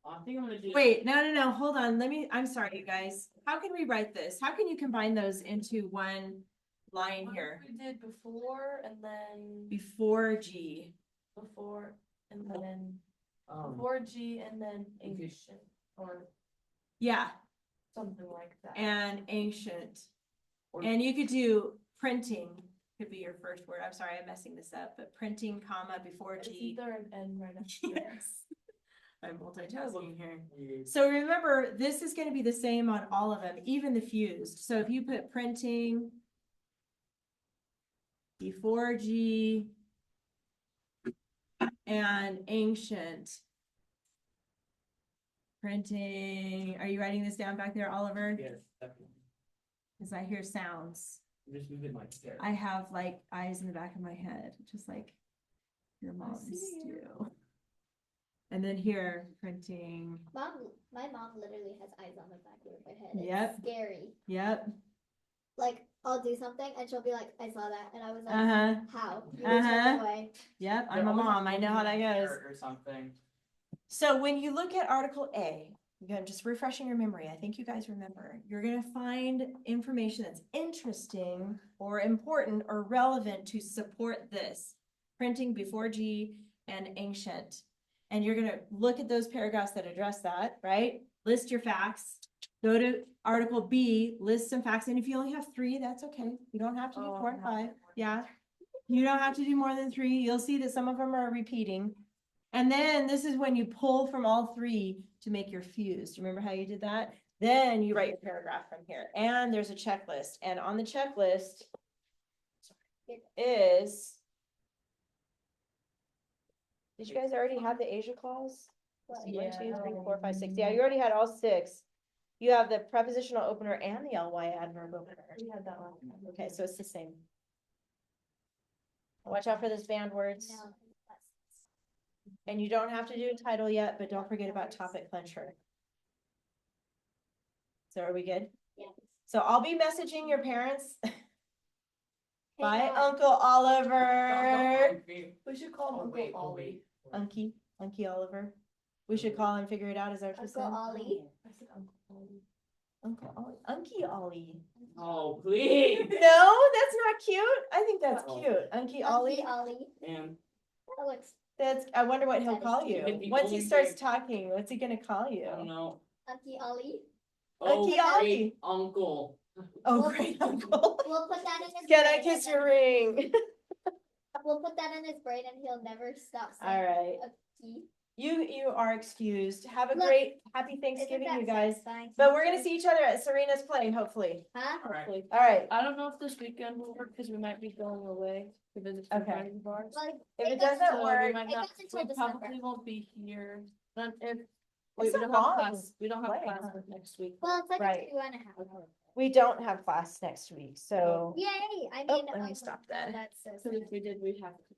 I think I'm gonna do. Wait, no, hold on. I'm sorry, you guys. How can we write this? How can you combine those into one line What if here? we did before and then Before G. before and then Um, before G and then you could- ancient or Yeah, something like that. and ancient. Or- And you could do printing, could be your first word. I'm sorry, I'm messing this up, but printing, comma, before It's G. either an N right after. Yes. I'm multitasking here. So remember, this is gonna be the same on all of them, even the fused. So if you put printing before G and ancient printing, are you writing this down back there, Oliver? Yes, definitely. Cause I hear sounds. Just move it like there. I have like eyes in the back of my head, just like your moms see you. do. And then here, printing, My mom literally has eyes on the back of her head. It's Yep. scary. yep, Like, I'll do something and she'll be like, I saw that. And I was like, uh-huh, how? You Uh-huh. took away. yep, I'm They're a always mom, I know how that moving goes. Or something. So when you look at Article A, again, just refreshing your memory, I think you guys remember, you're gonna find information that's interesting or important or relevant to support this. Printing before G and ancient. And you're gonna look at those paragraphs that address that, right? List your facts. Go to Article B, list some facts, and if you only have 3, that's okay. You don't have to do Oh, 4 and no. 5, yeah. You don't have to do more than 3. You'll see that some of them are repeating. And then this is when you pull from all 3 to make your fuse. Do you remember how you did that? Then you write your paragraph from here, and there's a checklist, and on the checklist is. Did you guys already have the Asia clause? What? 1, 2, 3, Yeah. 4, 5, 6. Yeah, you already had all 6. You have the prepositional opener and the ly adverb opener. We had that one. Okay, so it's the same. Watch out for those banned words. No. And you don't have to do a title yet, but don't forget about topic clencher. So are we good? Yeah. So I'll be messaging your parents. Hey, Bye, Dad. Uncle Oliver. We should call him Oh, Uncle wait, oh, Ollie. wait. Unky Oliver. We should call and figure it out, is that what you Uncle said? Ollie. I said Uncle Ollie. Uncle Ollie, Unky Ollie. Oh, please. No, that's not cute. I think that's Oh. cute. Unky Unky Ollie. Ollie. And That looks That's, I wonder what he'll That is call cute. you. Could be Once he only starts big. talking, what's he gonna call I don't you? know. Unky Ollie. Oh, Unky Ollie. great uncle. Oh, Well, great uncle. We'll put that in his Can brain. I kiss and your ring? then- We'll put that in his brain and he'll never stop saying All right. Unky. You are excused. Have a Look, great, happy Isn't Thanksgiving, that you guys. satisfying? But we're gonna see each other at Serena's play, hopefully. Huh? All right. All right. I don't know if this weekend will work because we might be going away to visit some Okay. friends of ours. Well, If it goes doesn't until- So work, we might it not, goes until we December. probably won't be here. Not if, It's we a don't have long class, we don't have play, class huh? for next week. Well, it's like Right. a 2.5 hour. we don't have class next week, so. Yay! I Oh, mean, let me stop that. That's so Because sad. if we did, we'd have to